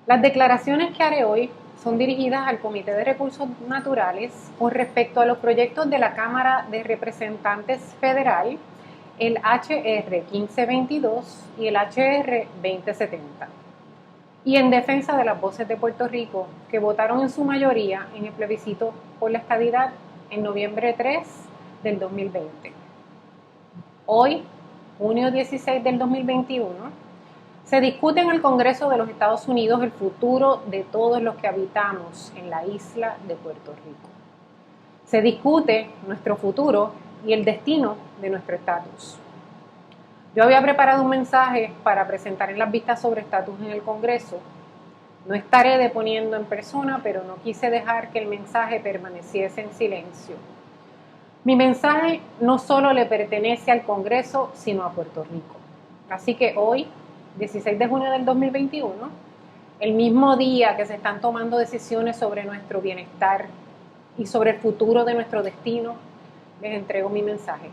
Las declaraciones que haré hoy son dirigidas al Comité de Recursos Naturales con respecto a los proyectos de la Cámara de Representantes Federal, el HR 1522 y el HR 2070, y en defensa de las voces de Puerto Rico que votaron en su mayoría en el plebiscito por la estadidad en noviembre 3 del 2020. Hoy, junio 16 del 2021, se discute en el Congreso de los Estados Unidos el futuro de todos los que habitamos en la isla de Puerto Rico. Se discute nuestro futuro y el destino de nuestro estatus. Yo había preparado un mensaje para presentar en las vistas sobre estatus en el Congreso. No estaré deponiendo en persona, pero no quise dejar que el mensaje permaneciese en silencio. Mi mensaje no solo le pertenece al Congreso, sino a Puerto Rico. Así que hoy, 16 de junio del 2021, el mismo día que se están tomando decisiones sobre nuestro bienestar y sobre el futuro de nuestro destino, les entrego mi mensaje.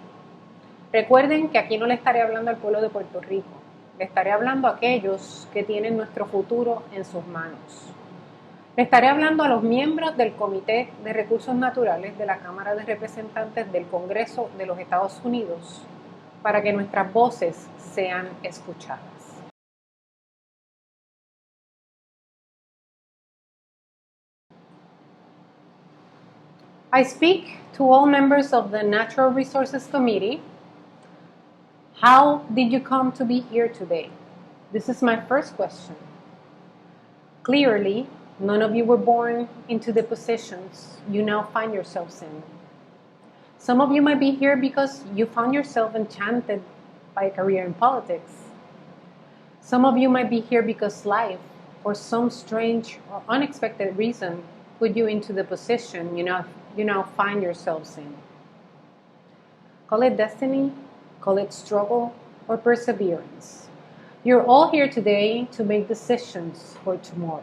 Recuerden que aquí no le estaré hablando al pueblo de Puerto Rico, le estaré hablando a aquellos que tienen nuestro futuro en sus manos. Le estaré hablando a los miembros del Comité de Recursos Naturales de la Cámara de Representantes del Congreso de los Estados Unidos para que nuestras voces sean escuchadas. I speak to all members of the Natural Resources Committee. How did you come to be here today? This is my first question. Clearly, none of you were born into the positions you now find yourselves in. Some of you might be here because you found yourself enchanted by a career in politics. Some of you might be here because life, for some strange or unexpected reason, put you into the position you now find yourselves in. Call it destiny, call it struggle, or perseverance. You're all here today to make decisions for tomorrow.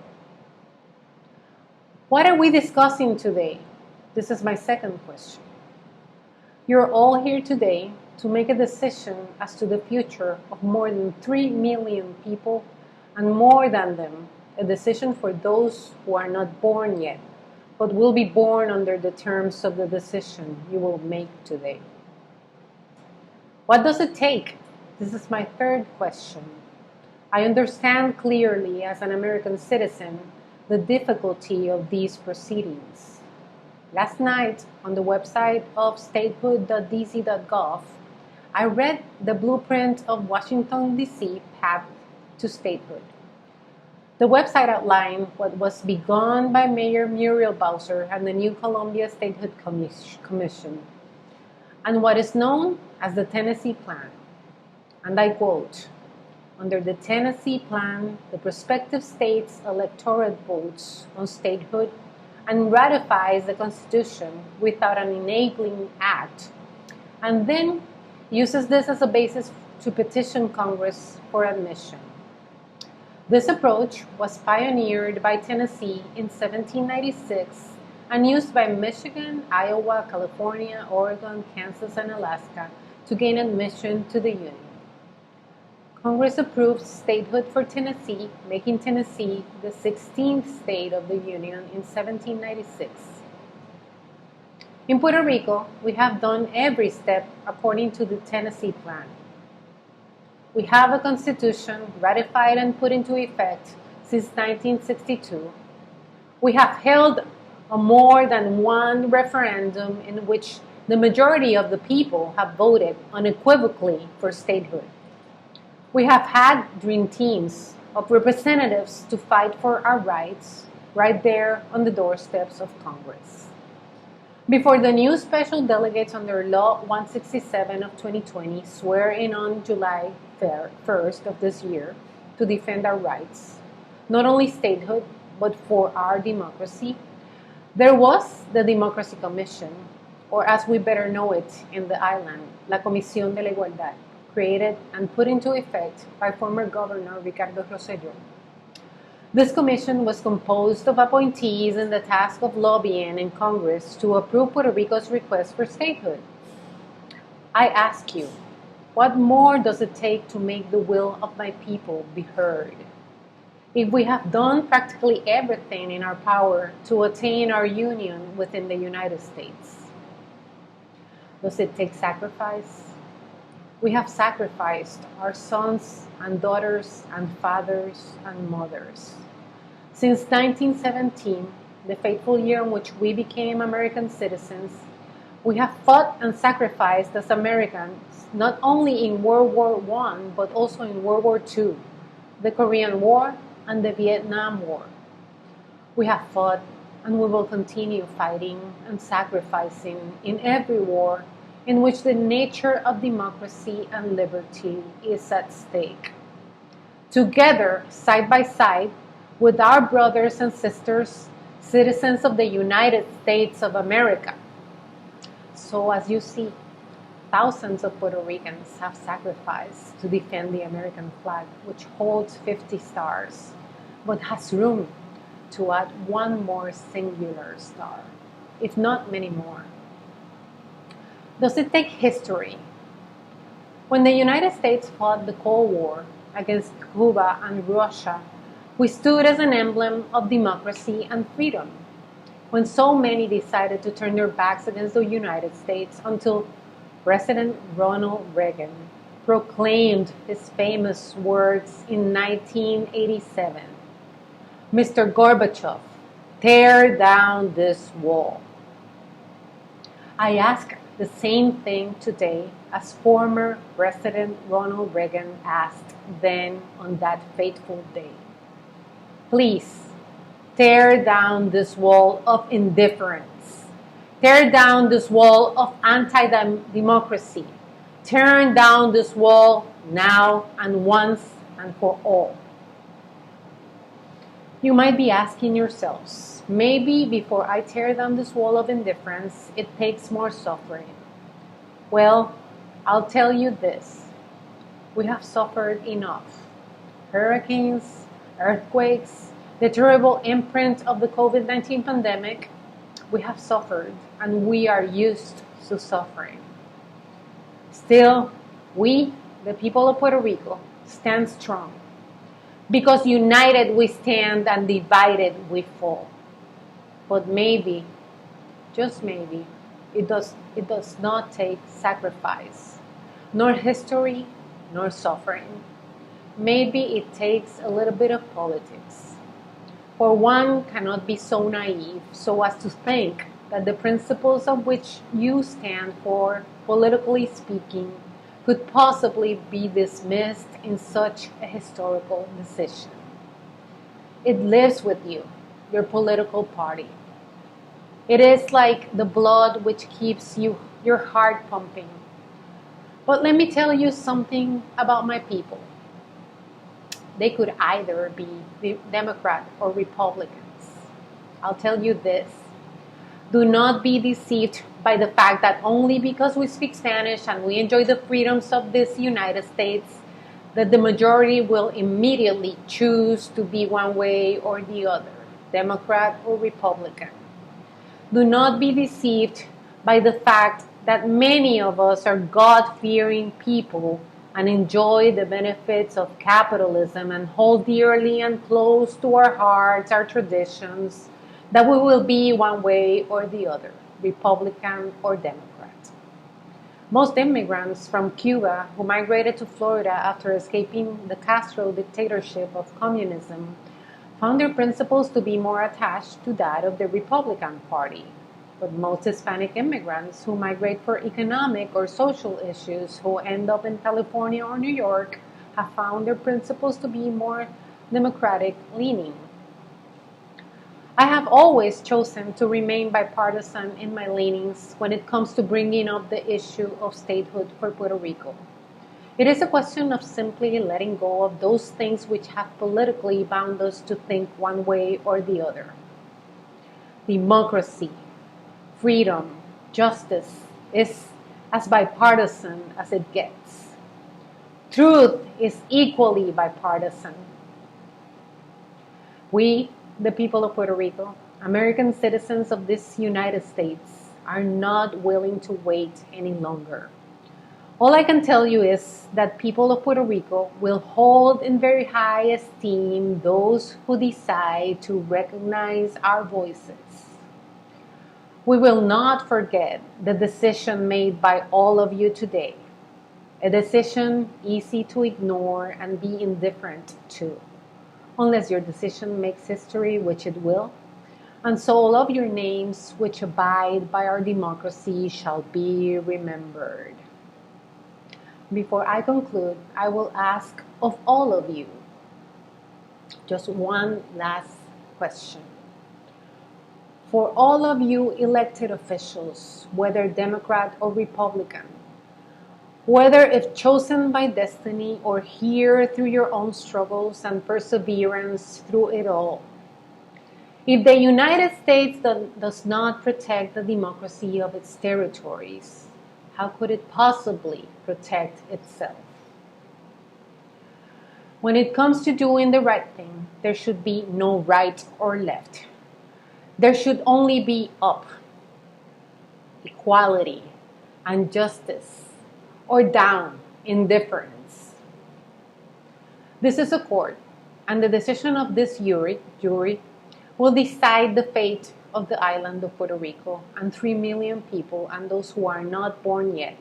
What are we discussing today? This is my second question. You're all here today to make a decision as to the future of more than 3 million people, and more than them, a decision for those who are not born yet, but will be born under the terms of the decision you will make today. What does it take? This is my third question. I understand clearly as an American citizen the difficulty of these proceedings. Last night, on the website of statehood.dc.gov, I read the blueprint of Washington, D.C. path to statehood. The website outlined what was begun by Mayor Muriel Bowser and the New Columbia Statehood Commission, and what is known as the Tennessee Plan. And I quote, "Under the Tennessee Plan, the prospective state's electorate votes on statehood and ratifies the Constitution without an enabling act, and then uses this as a basis to petition Congress for admission." This approach was pioneered by Tennessee in 1796 and used by Michigan, Iowa, California, Oregon, Kansas, and Alaska to gain admission to the Union. Congress approved statehood for Tennessee, making Tennessee the 16th state of the Union in 1796. In Puerto Rico, we have done every step according to the Tennessee Plan. We have a constitution ratified and put into effect since 1962. We have held a more than one referendum in which the majority of the people have voted unequivocally for statehood. We have had dream teams of representatives to fight for our rights right there on the doorsteps of Congress. Before the new special delegates under Law 167 of 2020 swear in on July 1st of this year to defend our rights, not only statehood, but for our democracy, there was the Democracy Commission, or as we better know it in the island, La Comisión de la Igualdad, created and put into effect by former Governor Ricardo. This commission was composed of appointees in the task of lobbying in Congress to approve Puerto Rico's request for statehood. I ask you, what more does it take to make the will of my people be heard? if we have done practically everything in our power to attain our union within the United States? Does it take sacrifice? We have sacrificed our sons and daughters and fathers and mothers. Since 1917, the fateful year in which we became American citizens, we have fought and sacrificed as Americans, not only in World War I, but also in World War II, the Korean War, and the Vietnam War. We have fought and we will continue fighting and sacrificing in every war in which the nature of democracy and liberty is at stake. Together, side by side, with our brothers and sisters, citizens of the United States of America. So as you see, thousands of Puerto Ricans have sacrificed to defend the American flag, which holds 50 stars, but has room to add one more singular star, if not many more. Does it take history? When the United States fought the Cold War against Cuba and Russia, we stood as an emblem of democracy and freedom. When so many decided to turn their backs against the United States until President Ronald Reagan proclaimed his famous words in 1987, "Mr. Gorbachev, tear down this wall." I ask the same thing today as former President Ronald Reagan asked then on that fateful day. Please, tear down this wall of indifference. Tear down this wall of anti-democracy. Tear down this wall now and once and for all. You might be asking yourselves, maybe before I tear down this wall of indifference, it takes more suffering. Well, I'll tell you this. We have suffered enough. Hurricanes, earthquakes, the terrible imprint of the COVID-19 pandemic, we have suffered and we are used to suffering. Still, we, the people of Puerto Rico, stand strong. Because united we stand and divided we fall. But maybe, just maybe, it does not take sacrifice, nor history, nor suffering. Maybe it takes a little bit of politics. For one cannot be so naive so as to think that the principles of which you stand for, politically speaking, could possibly be dismissed in such a historical decision. It lives with you, your political party. It is like the blood which keeps your heart pumping. But let me tell you something about my people. They could either be Democrat or Republicans. I'll tell you this. Do not be deceived by the fact that only because we speak Spanish and we enjoy the freedoms of this United States, that the majority will immediately choose to be one way or the other, Democrat or Republican. Do not be deceived by the fact that many of us are God-fearing people and enjoy the benefits of capitalism and hold dearly and close to our hearts our traditions, that we will be one way or the other, Republican or Democrat. Most immigrants from Cuba who migrated to Florida after escaping the Castro dictatorship of communism found their principles to be more attached to that of the Republican Party. But most Hispanic immigrants who migrate for economic or social issues who end up in California or New York have found their principles to be more Democratic leaning. I have always chosen to remain bipartisan in my leanings when it comes to bringing up the issue of statehood for Puerto Rico. It is a question of simply letting go of those things which have politically bound us to think one way or the other. Democracy, freedom, justice is as bipartisan as it gets. Truth is equally bipartisan. We, the people of Puerto Rico, American citizens of this United States, are not willing to wait any longer. All I can tell you is that people of Puerto Rico will hold in very high esteem those who decide to recognize our voices. We will not forget the decision made by all of you today, a decision easy to ignore and be indifferent to, unless your decision makes history, which it will, and so all of your names which abide by our democracy shall be remembered. Before I conclude, I will ask of all of you just one last question. For all of you elected officials, whether Democrat or Republican, whether if chosen by destiny or here through your own struggles and perseverance through it all, if the United States does not protect the democracy of its territories, how could it possibly protect itself? When it comes to doing the right thing, there should be no right or left. There should only be up, equality, and justice, or down, indifference. This is a court, and the decision of this jury will decide the fate of the island of Puerto Rico and 3 million people and those who are not born yet,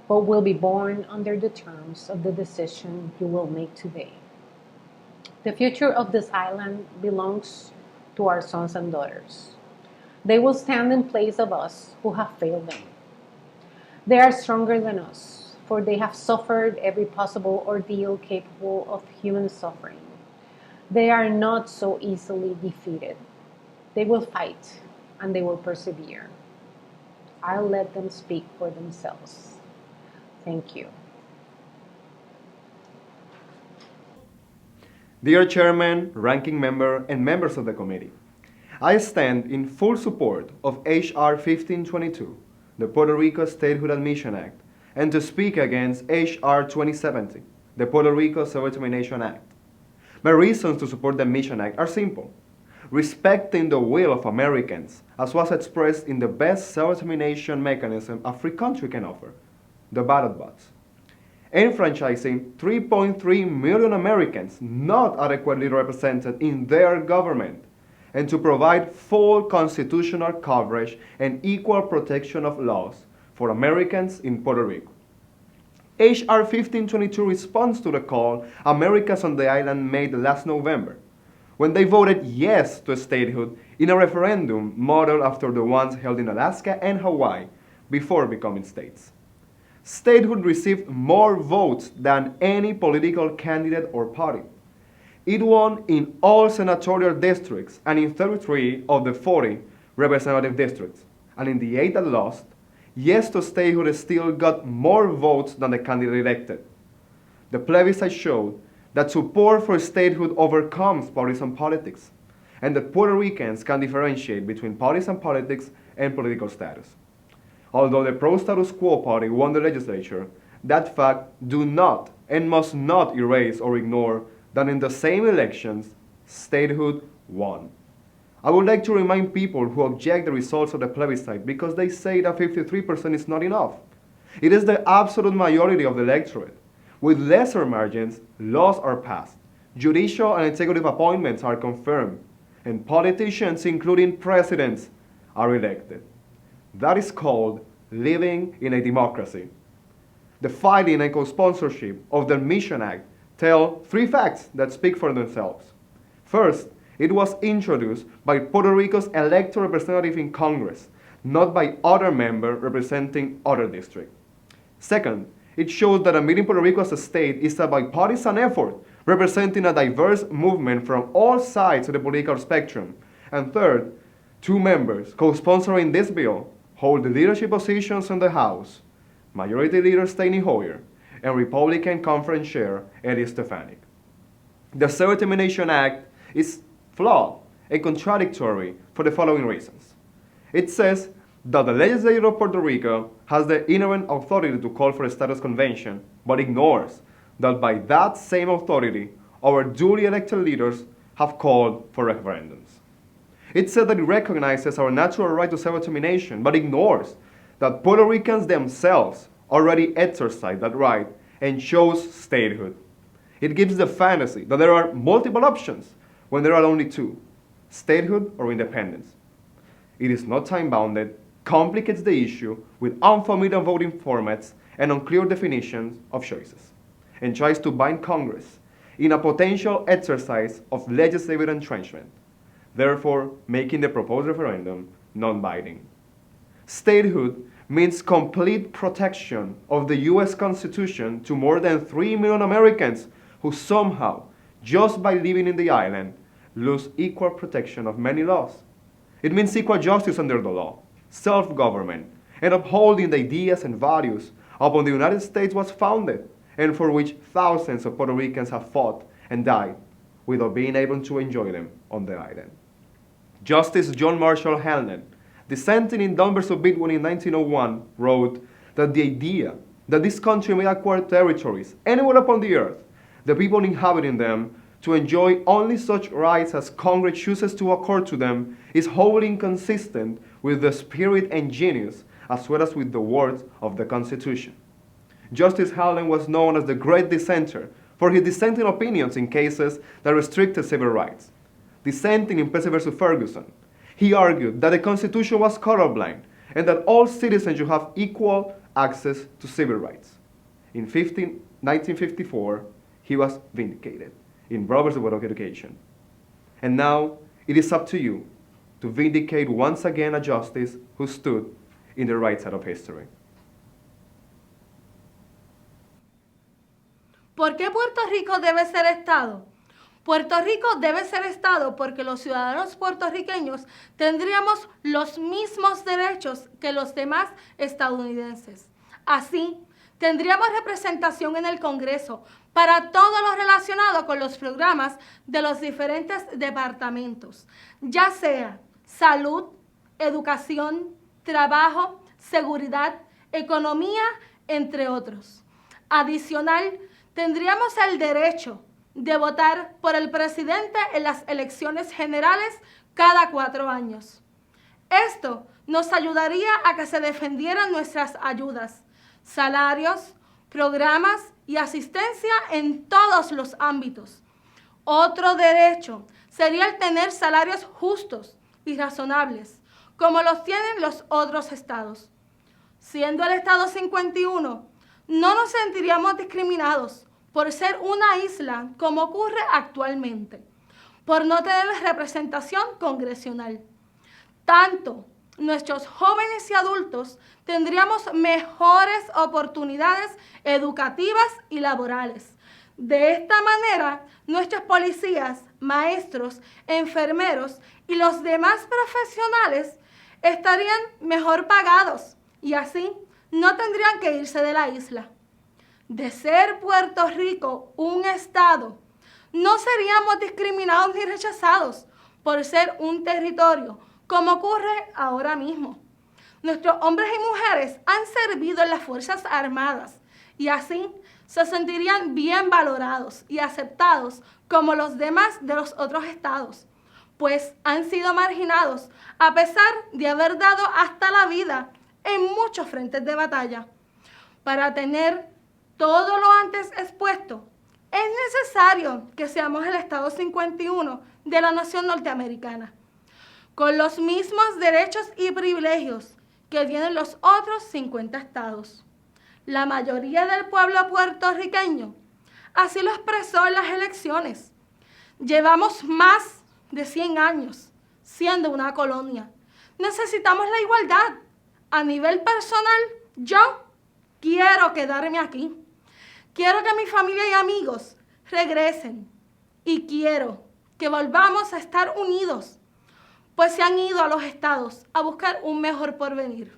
but will be born under the terms of the decision you will make today. The future of this island belongs to our sons and daughters. They will stand in place of us who have failed them. They are stronger than us, for they have suffered every possible ordeal capable of human suffering. They are not so easily defeated. They will fight and they will persevere. I'll let them speak for themselves. Thank you. Dear Chairman, Ranking Member, and members of the committee, I stand in full support of H.R. 1522, the Puerto Rico Statehood Admission Act, and to speak against H.R. 2070, the Puerto Rico Self-Determination Act. My reasons to support the Admission Act are simple. Respecting the will of Americans, as was expressed in the best self-determination mechanism a free country can offer, the ballot box. Enfranchising 3.3 million Americans not adequately represented in their government, and to provide full constitutional coverage and equal protection of laws for Americans in Puerto Rico. H.R. 1522 responds to the call Americans on the island made last November, when they voted yes to statehood in a referendum modeled after the ones held in Alaska and Hawaii before becoming states. Statehood received more votes than any political candidate or party. It won in all senatorial districts and in 33 of the 40 representative districts. And in the 8 that lost, yes to statehood still got more votes than the candidate elected. The plebiscite showed that support for statehood overcomes partisan politics, and that Puerto Ricans can differentiate between partisan politics and political status. Although the pro-status quo party won the legislature, that fact do not and must not erase or ignore that in the same elections, statehood won. I would like to remind people who object the results of the plebiscite because they say that 53% is not enough. It is the absolute majority of the electorate. With lesser margins, laws are passed, judicial and executive appointments are confirmed, and politicians, including presidents, are elected. That is called living in a democracy. The filing and co-sponsorship of the Admission Act tell 3 facts that speak for themselves. First, it was introduced by Puerto Rico's elected representative in Congress, not by other members representing other districts. Second, it shows that admitting Puerto Rico as a state is a bipartisan effort representing a diverse movement from all sides of the political spectrum. And third, 2 members co-sponsoring this bill hold the leadership positions in the House, Majority Leader Steny Hoyer and Republican Conference Chair Eddie Stefanik. The Self-Determination Act is flawed and contradictory for the following reasons. It says that the legislature of Puerto Rico has the inherent authority to call for a status convention, but ignores that by that same authority, our duly elected leaders have called for referendums. It says that it recognizes our natural right to self-determination, but ignores that Puerto Ricans themselves already exercise that right and chose statehood. It gives the fantasy that there are multiple options when there are only two, statehood or independence. It is not time-bounded, complicates the issue with unfamiliar voting formats and unclear definitions of choices, and tries to bind Congress in a potential exercise of legislative entrenchment, therefore making the proposed referendum non-binding. Statehood means complete protection of the US Constitution to more than 3 million Americans who somehow, just by living in the island, lose equal protection of many laws. It means equal justice under the law, self-government, and upholding the ideas and values upon the United States was founded and for which thousands of Puerto Ricans have fought and died without being able to enjoy them on the island. Justice John Marshall Hanlon, dissenting in Dunn versus Bidwin in 1901, wrote that the idea that this country may acquire territories anywhere upon the earth, the people inhabiting them, to enjoy only such rights as Congress chooses to accord to them is wholly inconsistent with the spirit and genius as well as with the words of the Constitution. Justice Hanlon was known as the Great Dissenter for his dissenting opinions in cases that restricted civil rights. Dissenting in Plessy versus Ferguson, he argued that the Constitution was colorblind and that all citizens should have equal access to civil rights. In 1954, he was vindicated in Brown versus Board of Education. And now it is up to you to vindicate once again a justice who stood in the right side of history. ¿Por qué Puerto Rico debe ser Estado? Puerto Rico debe ser Estado porque los ciudadanos puertorriqueños tendríamos los mismos derechos que los demás estadounidenses. Así, tendríamos representación en el Congreso para todo lo relacionado con los programas de los diferentes departamentos, ya sea salud, educación, trabajo, seguridad, economía, entre otros. Adicional, tendríamos el derecho de votar por el presidente en las elecciones generales cada 4 años. Esto nos ayudaría a que se defendieran nuestras ayudas, salarios, programas y asistencia en todos los ámbitos. Otro derecho sería el tener salarios justos y razonables, como los tienen los otros estados. Siendo el estado 51, no nos sentiríamos discriminados por ser una isla como ocurre actualmente, por no tener representación congresional. Tanto nuestros jóvenes y adultos tendríamos mejores oportunidades educativas y laborales. De esta manera, nuestros policías, maestros, enfermeros y los demás profesionales estarían mejor pagados y así no tendrían que irse de la isla. De ser Puerto Rico un estado, no seríamos discriminados ni rechazados por ser un territorio, como ocurre ahora mismo. Nuestros hombres y mujeres han servido en las Fuerzas Armadas y así se sentirían bien valorados y aceptados como los demás de los otros estados, pues han sido marginados a pesar de haber dado hasta la vida en muchos frentes de batalla. Para tener todo lo antes expuesto, es necesario que seamos el Estado 51 de la nación norteamericana, con los mismos derechos y privilegios que tienen los otros 50 estados. La mayoría del pueblo puertorriqueño así lo expresó en las elecciones. Llevamos más de 100 años siendo una colonia. Necesitamos la igualdad. A nivel personal, yo quiero quedarme aquí. Quiero que mi familia y amigos regresen y quiero que volvamos a estar unidos, pues se han ido a los estados a buscar un mejor porvenir.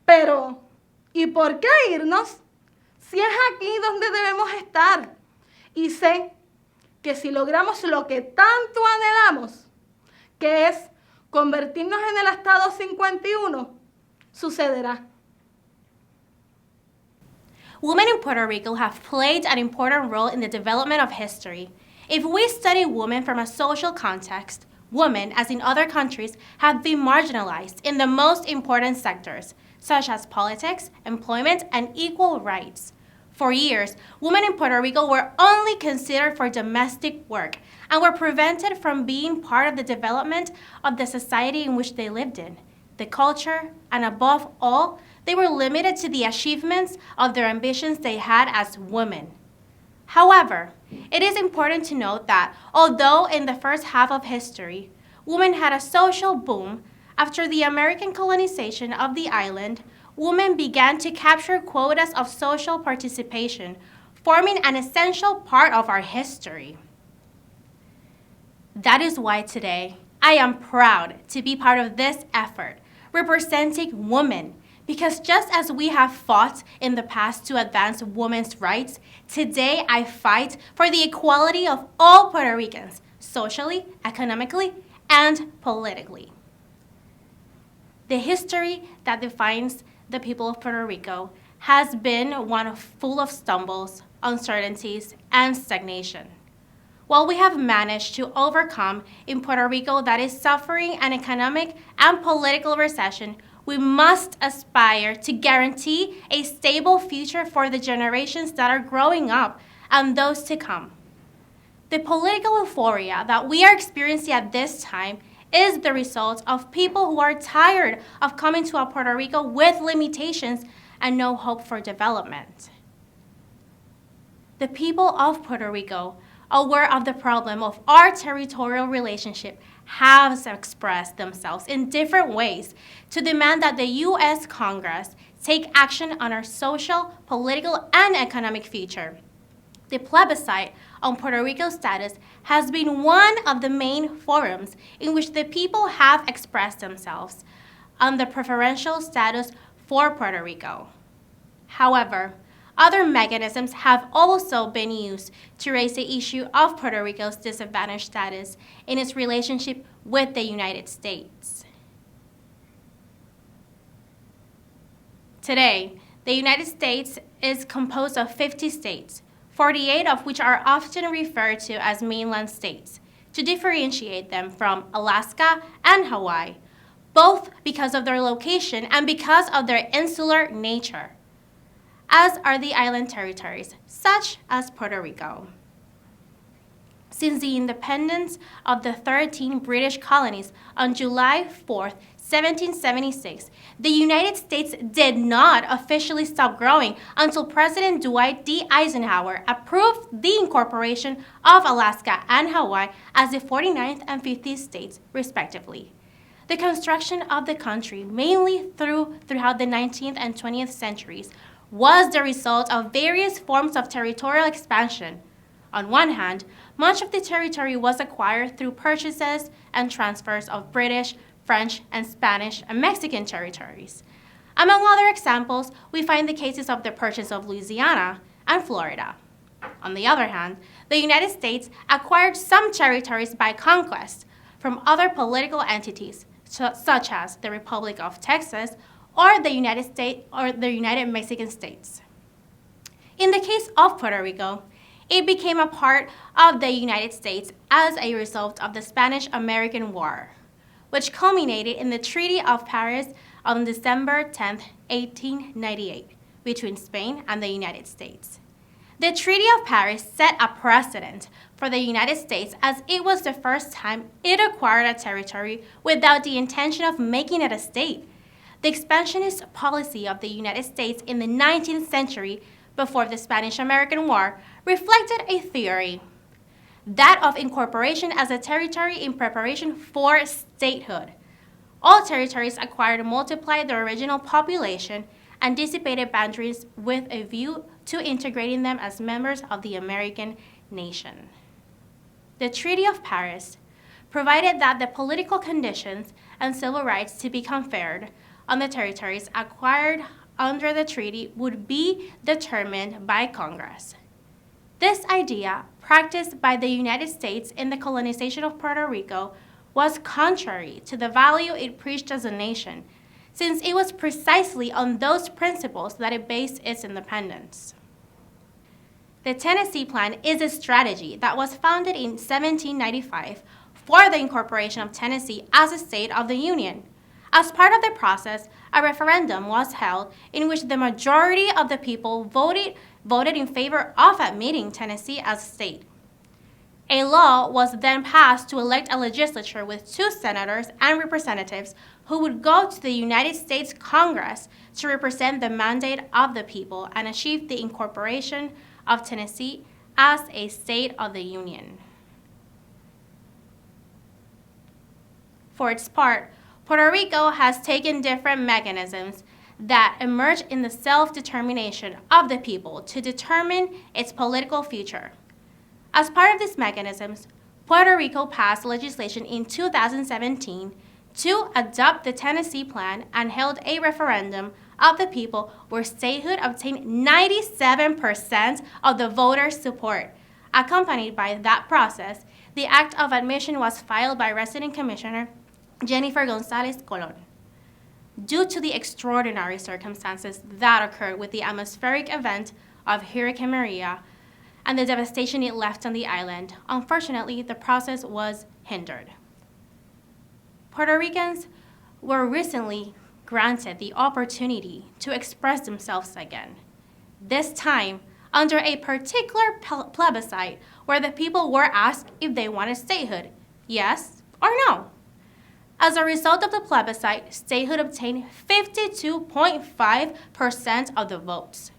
Pero, ¿y por qué irnos? Si es aquí donde debemos estar. Y sé que si logramos lo que tanto anhelamos, que es convertirnos en el Estado 51, sucederá. Women in Puerto Rico have played an important role in the development of history. If we study women from a social context, women, as in other countries, have been marginalized in the most important sectors, such as politics, employment, and equal rights. For years, women in Puerto Rico were only considered for domestic work and were prevented from being part of the development of the society in which they lived in, the culture, and above all, they were limited to the achievements of their ambitions they had as women. However, it is important to note that although in the first half of history, women had a social boom, after the American colonization of the island, women began to capture quotas of social participation, forming an essential part of our history. That is why today I am proud to be part of this effort, representing women, because just as we have fought in the past to advance women's rights, today I fight for the equality of all Puerto Ricans, socially, economically, and politically. The history that defines the people of Puerto Rico has been one full of stumbles, uncertainties, and stagnation. While we have managed to overcome in Puerto Rico that is suffering an economic and political recession, we must aspire to guarantee a stable future for the generations that are growing up and those to come. The political euphoria that we are experiencing at this time is the result of people who are tired of coming to Puerto Rico with limitations and no hope for development. The people of Puerto Rico, aware of the problem of our territorial relationship, have expressed themselves in different ways to demand that the U.S. Congress take action on our social, political, and economic future. The plebiscite on Puerto Rico's status has been one of the main forums in which the people have expressed themselves on the preferential status for Puerto Rico. However, other mechanisms have also been used to raise the issue of Puerto Rico's disadvantaged status in its relationship with the United States. Today, the United States is composed of 50 states, 48 of which are often referred to as mainland states, to differentiate them from Alaska and Hawaii, both because of their location and because of their insular nature, as are the island territories, such as Puerto Rico. Since the independence of the 13 British colonies on July 4, 1776, the United States did not officially stop growing until President Dwight D. Eisenhower approved the incorporation of Alaska and Hawaii as the 49th and 50th states, respectively. The construction of the country, mainly throughout the 19th and 20th centuries, was the result of various forms of territorial expansion. On one hand, much of the territory was acquired through purchases and transfers of British, French, and Spanish and Mexican territories. Among other examples, we find the cases of the purchase of Louisiana and Florida. On the other hand, the United States acquired some territories by conquest from other political entities, such as the Republic of Texas or the United Mexican States. In the case of Puerto Rico, it became a part of the United States as a result of the Spanish-American War, which culminated in the Treaty of Paris on December 10, 1898, between Spain and the United States. The Treaty of Paris set a precedent for the United States as it was the first time it acquired a territory without the intention of making it a state. The expansionist policy of the United States in the 19th century, before the Spanish-American War, reflected a theory, that of incorporation as a territory in preparation for statehood. All territories acquired multiplied their original population and dissipated boundaries with a view to integrating them as members of the American nation. The Treaty of Paris provided that the political conditions and civil rights to be conferred on the territories acquired under the treaty would be determined by Congress. This idea, practiced by the United States in the colonization of Puerto Rico, was contrary to the value it preached as a nation, since it was precisely on those principles that it based its independence. The Tennessee Plan is a strategy that was founded in 1795 for the incorporation of Tennessee as a state of the Union. As part of the process, a referendum was held in which the majority of the people voted in favor of admitting Tennessee as a state. A law was then passed to elect a legislature with 2 senators and representatives who would go to the United States Congress to represent the mandate of the people and achieve the incorporation of Tennessee as a state of the Union. For its part, Puerto Rico has taken different mechanisms that emerge in the self-determination of the people to determine its political future. As part of these mechanisms, Puerto Rico passed legislation in 2017 to adopt the Tennessee Plan and held a referendum of the people where statehood obtained 97% of the voters' support. Accompanied by that process, the Act of Admission was filed by Resident Commissioner Jennifer Gonzalez Colon. Due to the extraordinary circumstances that occurred with the atmospheric event of Hurricane Maria and the devastation it left on the island, unfortunately, the process was hindered. Puerto Ricans were recently granted the opportunity to express themselves again, this time under a particular plebiscite where the people were asked if they wanted statehood, yes or no. As a result of the plebiscite, statehood obtained 52.5% of the votes.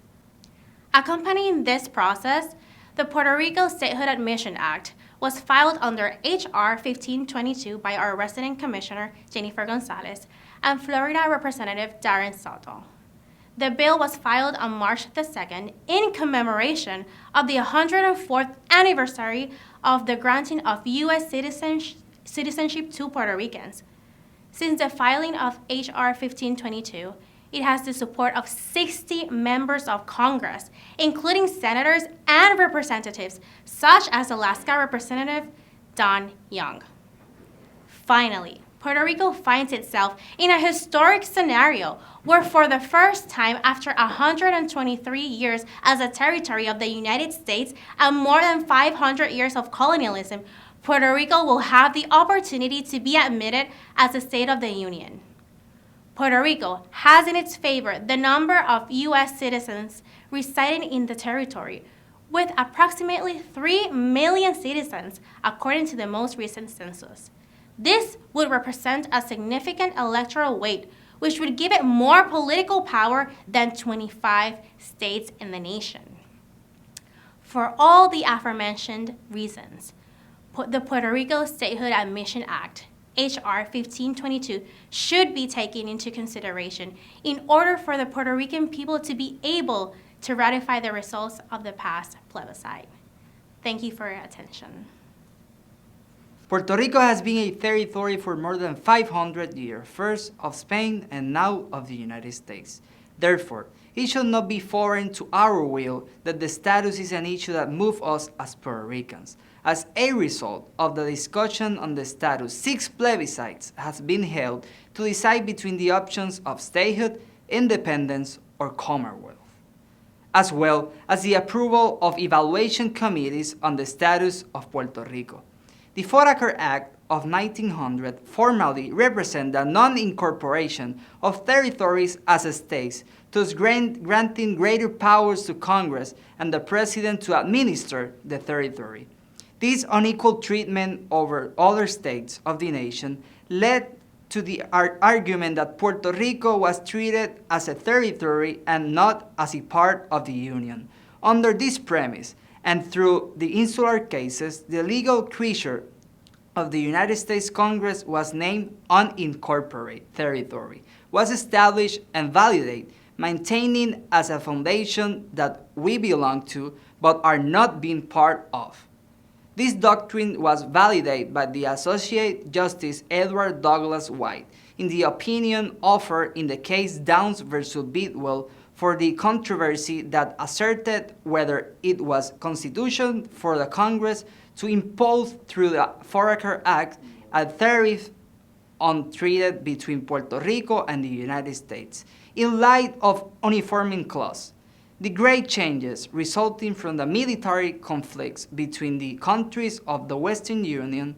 Accompanying this process, the Puerto Rico Statehood Admission Act was filed under H.R. 1522 by our resident commissioner, Jennifer Gonzalez, and Florida Representative Darren Soto. The bill was filed on March the 2nd in commemoration of the 104th anniversary of the granting of U.S. citizenship to Puerto Ricans. Since the filing of H.R. 1522, it has the support of 60 members of Congress, including senators and representatives, such as Alaska Representative Don Young. Finally, Puerto Rico finds itself in a historic scenario where for the first time after 123 years as a territory of the United States and more than 500 years of colonialism, Puerto Rico will have the opportunity to be admitted as a state of the Union. Puerto Rico has in its favor the number of U.S. citizens residing in the territory, with approximately 3 million citizens, according to the most recent census. This would represent a significant electoral weight, which would give it more political power than 25 states in the nation. For all the aforementioned reasons, the Puerto Rico Statehood Admission Act, H.R. 1522, should be taken into consideration in order for the Puerto Rican people to be able to ratify the results of the past plebiscite. Thank you for your attention. Puerto Rico has been a territory for more than 500 years, first of Spain and now of the United States. Therefore, it should not be foreign to our will that the status is an issue that moves us as Puerto Ricans. As a result of the discussion on the status, 6 plebiscites have been held to decide between the options of statehood, independence, or Commonwealth, as well as the approval of evaluation committees on the status of Puerto Rico. The Foraker Act of 1900 formally represents the non-incorporation of territories as states, thus granting greater powers to Congress and the President to administer the territory. This unequal treatment over other states of the nation led to the argument that Puerto Rico was treated as a territory and not as a part of the Union. Under this premise, and through the insular cases, the legal creature of the United States Congress was named unincorporated territory, was established and validated, maintaining as a foundation that we belong to but are not being part of. This doctrine was validated by the Associate Justice Edward Douglas White in the opinion offered in the case Downs v. Bidwell for the controversy that asserted whether it was constitutional for the Congress to impose through the Foraker Act a tariff on trade between Puerto Rico and the United States. In light of uniforming clause, the great changes resulting from the military conflicts between the countries of the Western Union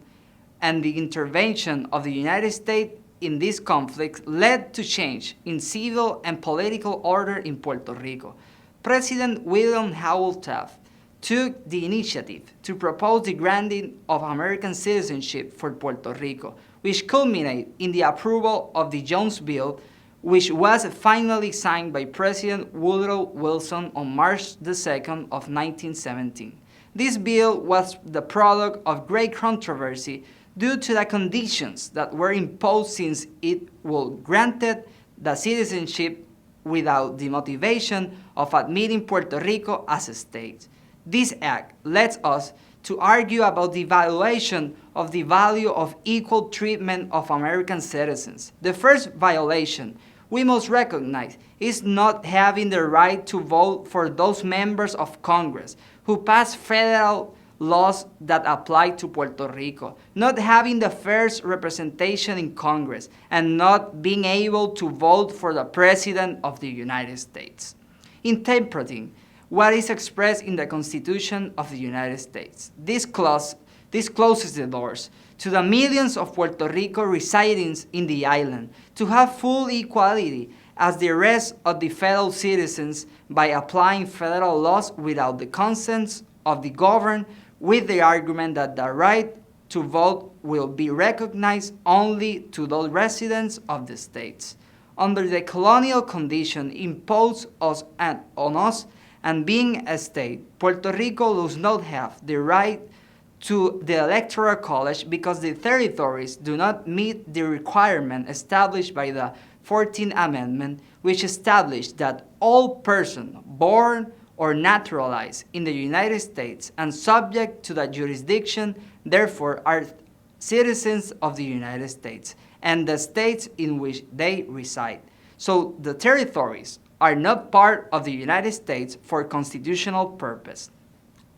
and the intervention of the United States in this conflict led to change in civil and political order in Puerto Rico. President William Howell Taft took the initiative to propose the granting of American citizenship for Puerto Rico, which culminated in the approval of the Jones Bill, which was finally signed by President Woodrow Wilson on March 2nd of 1917. This bill was the product of great controversy due to the conditions that were imposed, since it would granted the citizenship without the motivation of admitting Puerto Rico as a state. This act led us to argue about the violation of the value of equal treatment of American citizens. The first violation we must recognize is not having the right to vote for those members of Congress who pass federal laws that apply to Puerto Rico, not having the first representation in Congress, and not being able to vote for the President of the United States. Interpreting what is expressed in the Constitution of the United States, this closes the doors to the millions of Puerto Rico residents in the island to have full equality as the rest of the federal citizens by applying federal laws without the consent of the governed, with the argument that the right to vote will be recognized only to those residents of the states. Under the colonial condition imposed on us and being a state, Puerto Rico does not have the right to the Electoral College because the territories do not meet the requirement established by the 14th Amendment, which established that all persons born or naturalized in the United States and subject to the jurisdiction, therefore, are citizens of the United States and the states in which they reside. So the territories are not part of the United States for constitutional purpose.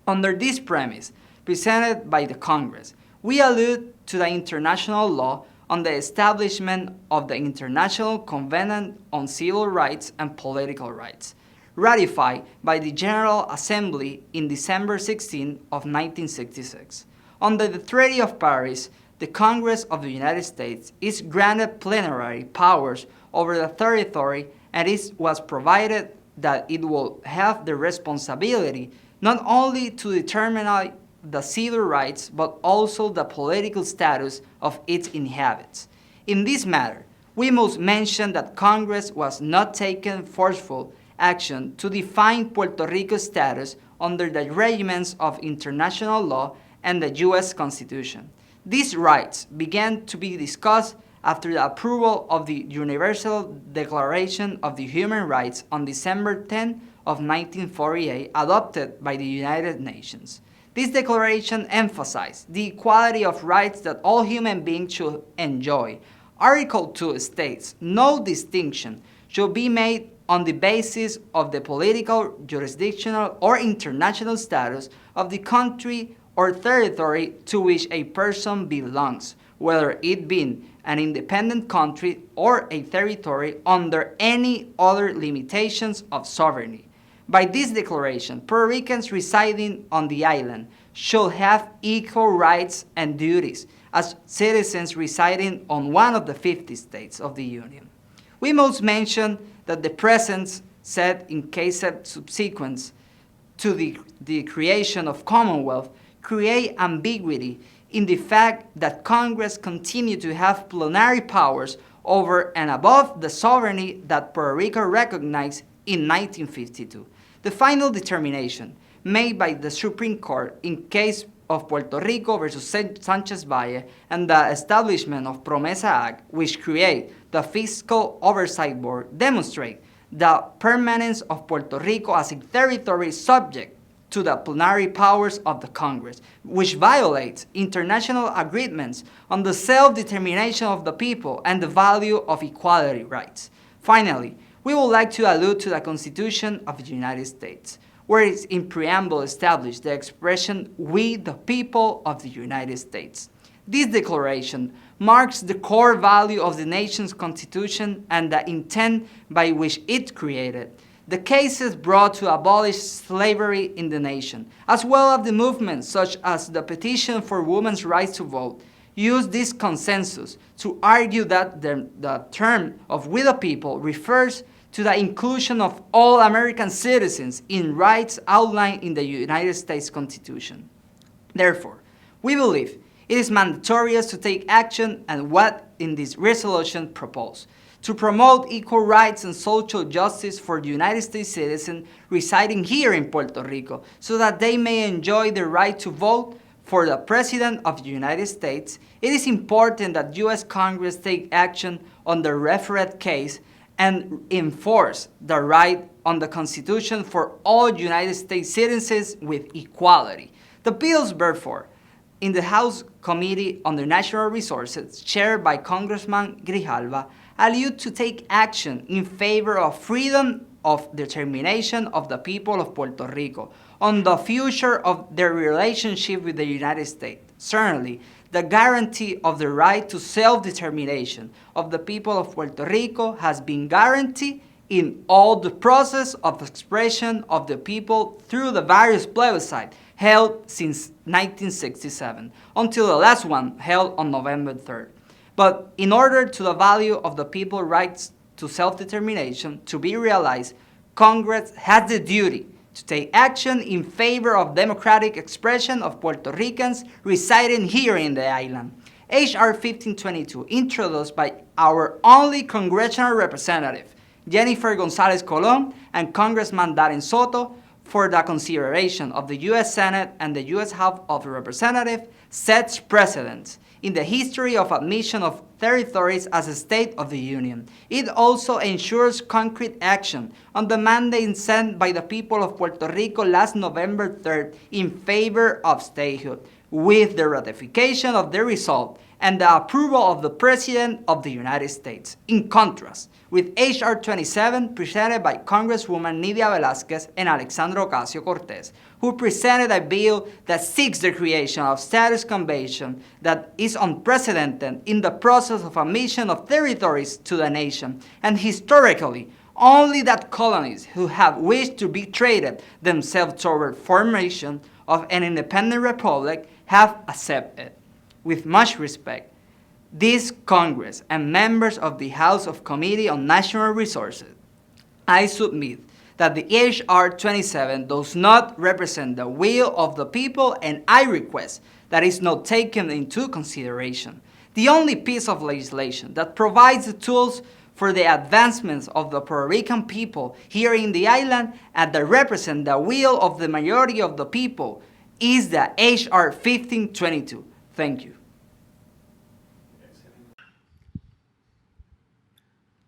Under this premise presented by the Congress, we allude to the international law on the establishment of the International Covenant on Civil Rights and Political Rights, ratified by the General Assembly in December 16 of 1966. Under the Treaty of Paris, the Congress of the United States is granted plenary powers over the territory, and it was provided that it will have the responsibility not only to determine the civil rights, but also the political status of its inhabitants. In this matter, we must mention that Congress was not taking forceful action to define Puerto Rico's status under the regiments of international law and the U.S. Constitution. These rights began to be discussed after the approval of the Universal Declaration of the Human Rights on December 10 of 1948, adopted by the United Nations. This declaration emphasized the equality of rights that all human beings should enjoy. Article 2 states, "No distinction should be made on the basis of the political, jurisdictional, or international status of the country or territory to which a person belongs, whether it be an independent country or a territory under any other limitations of sovereignty." By this declaration, Puerto Ricans residing on the island should have equal rights and duties as citizens residing on one of the 50 states of the Union. We must mention that the present said in case of subsequence to the creation of Commonwealth create ambiguity in the fact that Congress continued to have plenary powers over and above the sovereignty that Puerto Rico recognized in 1952. The final determination made by the Supreme Court in case of Puerto Rico versus Sanchez Valle and the establishment of Promesa Act, which create the Fiscal Oversight Board, demonstrate the permanence of Puerto Rico as a territory subject to the plenary powers of the Congress, which violates international agreements on the self-determination of the people and the value of equality rights. Finally, we would like to allude to the Constitution of the United States, where it's in preamble established the expression, "We the people of the United States." This declaration marks the core value of the nation's constitution and the intent by which it created. The cases brought to abolish slavery in the nation, as well as the movements such as the petition for women's rights to vote, use this consensus to argue that the term of "we the people" refers to the inclusion of all American citizens in rights outlined in the United States Constitution. Therefore, we believe it is mandatory to take action and what in this resolution proposed to promote equal rights and social justice for the United States citizens residing here in Puerto Rico so that they may enjoy the right to vote for the President of the United States. It is important that U.S. Congress take action on the referred case and enforce the right on the Constitution for all United States citizens with equality. The bills, therefore, in the House Committee on the Natural Resources, chaired by Congressman Grijalva, allude to take action in favor of freedom of determination of the people of Puerto Rico on the future of their relationship with the United States. Certainly, the guarantee of the right to self-determination of the people of Puerto Rico has been guaranteed in all the process of expression of the people through the various plebiscites held since 1967, until the last one held on November 3rd. But in order to the value of the people's rights to self-determination to be realized, Congress has the duty to take action in favor of democratic expression of Puerto Ricans residing here in the island. H.R. 1522, introduced by our only congressional representative, Jennifer Gonzalez Colon, and Congressman Darren Soto, for the consideration of the U.S. Senate and the U.S. House of Representatives, sets precedents in the history of admission of territories as a state of the Union. It also ensures concrete action on the mandate sent by the people of Puerto Rico last November 3rd in favor of statehood, with the ratification of the result and the approval of the President of the United States. In contrast, with H.R. 27 presented by Congresswoman Nidia Velázquez and Alexandra Ocasio-Cortez, who presented a bill that seeks the creation of status convention that is unprecedented in the process of admission of territories to the nation, and historically, only that colonies who have wished to be traded themselves toward formation of an independent republic have accepted. With much respect, this Congress and members of the House of Committee on National Resources, I submit that the H.R. 27 does not represent the will of the people, and I request that it is not taken into consideration. The only piece of legislation that provides the tools for the advancements of the Puerto Rican people here in the island and that represent the will of the majority of the people is the H.R. 1522. Thank you.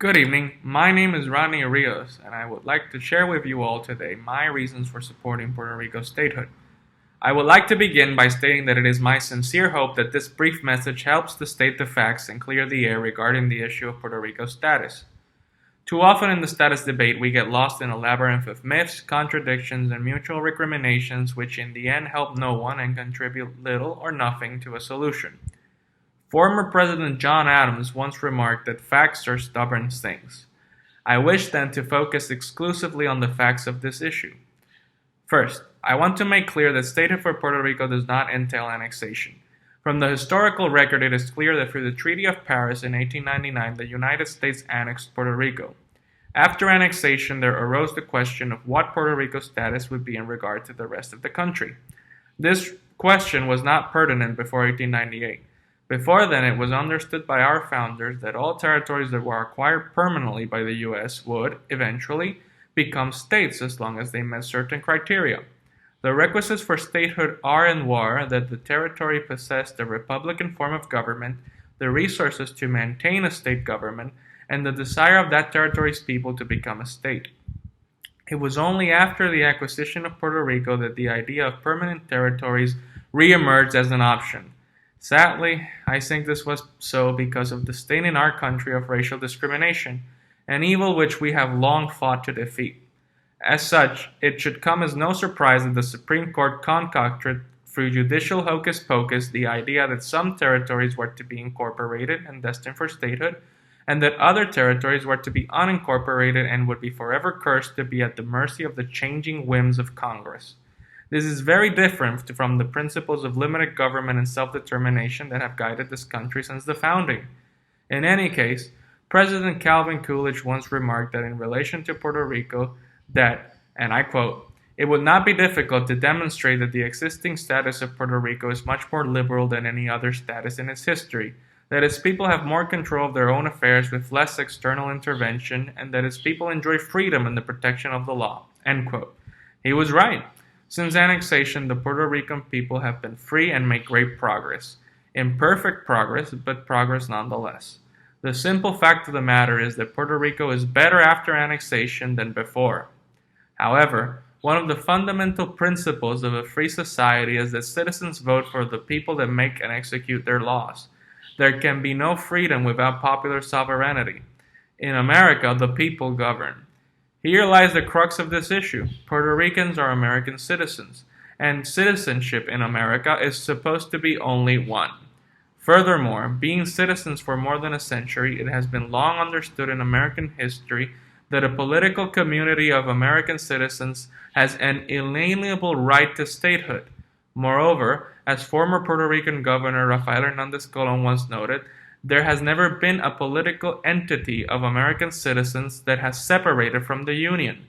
Good evening, my name is Rodney Ríos, and I would like to share with you all today my reasons for supporting Puerto Rico's statehood. I would like to begin by stating that it is my sincere hope that this brief message helps to state the facts and clear the air regarding the issue of Puerto Rico's status. Too often in the status debate we get lost in a labyrinth of myths, contradictions, and mutual recriminations which in the end help no one and contribute little or nothing to a solution. Former President John Adams once remarked that facts are stubborn things. I wish then to focus exclusively on the facts of this issue. First, I want to make clear that statehood for Puerto Rico does not entail annexation. From the historical record, it is clear that through the Treaty of Paris in 1899, the United States annexed Puerto Rico. After annexation, there arose the question of what Puerto Rico's status would be in regard to the rest of the country. This question was not pertinent before 1898. Before then, it was understood by our founders that all territories that were acquired permanently by the U.S. would, eventually, become states as long as they met certain criteria. The requisites for statehood are and were that the territory possessed the republican form of government, the resources to maintain a state government, and the desire of that territory's people to become a state. It was only after the acquisition of Puerto Rico that the idea of permanent territories re-emerged as an option. Sadly, I think this was so because of the stain in our country of racial discrimination, an evil which we have long fought to defeat. As such, it should come as no surprise that the Supreme Court concocted, through judicial hocus pocus, the idea that some territories were to be incorporated and destined for statehood, and that other territories were to be unincorporated and would be forever cursed to be at the mercy of the changing whims of Congress. This is very different from the principles of limited government and self-determination that have guided this country since the founding. In any case, President Calvin Coolidge once remarked that in relation to Puerto Rico that, and I quote, "It would not be difficult to demonstrate that the existing status of Puerto Rico is much more liberal than any other status in its history, that its people have more control of their own affairs with less external intervention, and that its people enjoy freedom and the protection of the law." End quote. He was right. Since annexation, the Puerto Rican people have been free and make great progress. Imperfect progress, but progress nonetheless. The simple fact of the matter is that Puerto Rico is better after annexation than before. However, one of the fundamental principles of a free society is that citizens vote for the people that make and execute their laws. There can be no freedom without popular sovereignty. In America, the people govern. Here lies the crux of this issue. Puerto Ricans are American citizens, and citizenship in America is supposed to be only one. Furthermore, being citizens for more than a century, it has been long understood in American history that a political community of American citizens has an inalienable right to statehood. Moreover, as former Puerto Rican Governor Rafael Hernández Colón once noted, there has never been a political entity of American citizens that has separated from the Union.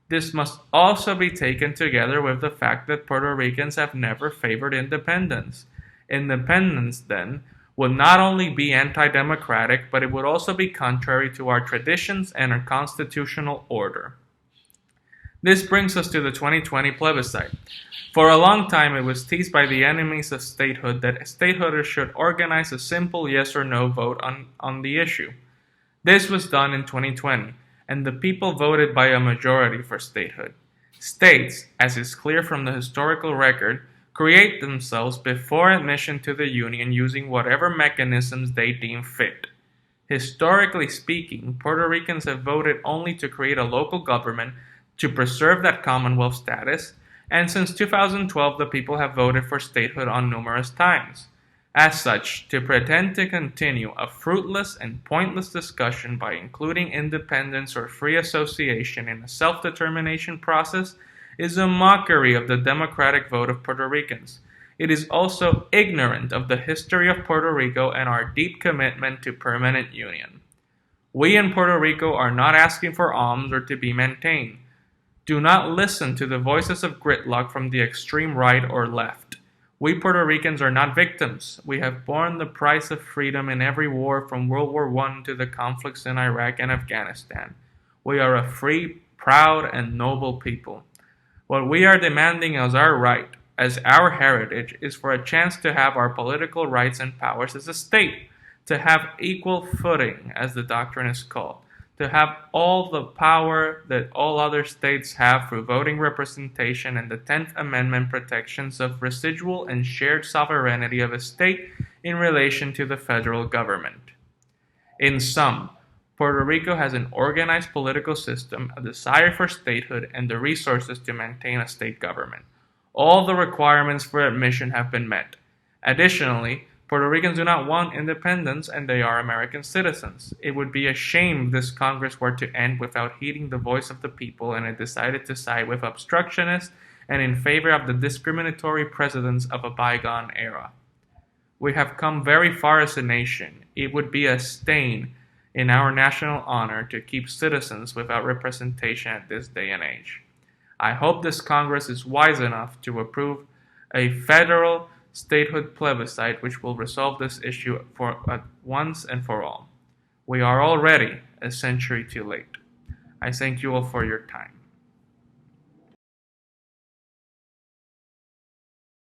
This must also be taken together with the fact that Puerto Ricans have never favored independence. Independence, then, would not only be anti-democratic, but it would also be contrary to our traditions and our constitutional order. This brings us to the 2020 plebiscite. For a long time, it was teased by the enemies of statehood that stateholders should organize a simple yes or no vote on the issue. This was done in 2020, and the people voted by a majority for statehood. States, as is clear from the historical record, create themselves before admission to the Union using whatever mechanisms they deem fit. Historically speaking, Puerto Ricans have voted only to create a local government to preserve that Commonwealth status, and since 2012 the people have voted for statehood on numerous times. As such, to pretend to continue a fruitless and pointless discussion by including independence or free association in a self-determination process is a mockery of the democratic vote of Puerto Ricans. It is also ignorant of the history of Puerto Rico and our deep commitment to permanent union. We in Puerto Rico are not asking for alms or to be maintained. Do not listen to the voices of gridlock from the extreme right or left. We Puerto Ricans are not victims. We have borne the price of freedom in every war from World War I to the conflicts in Iraq and Afghanistan. We are a free, proud, and noble people. What we are demanding as our right, as our heritage, is for a chance to have our political rights and powers as a state, to have equal footing, as the doctrine is called, to have all the power that all other states have through voting representation and the 10th Amendment protections of residual and shared sovereignty of a state in relation to the federal government. In sum, Puerto Rico has an organized political system, a desire for statehood, and the resources to maintain a state government. All the requirements for admission have been met. Additionally, Puerto Ricans do not want independence, and they are American citizens. It would be a shame if this Congress were to end without heeding the voice of the people, and it decided to side with obstructionists and in favor of the discriminatory presidents of a bygone era. We have come very far as a nation. It would be a stain in our national honor to keep citizens without representation at this day and age. I hope this Congress is wise enough to approve a federal statehood plebiscite which will resolve this issue for once and for all. We are already a century too late. I thank you all for your time.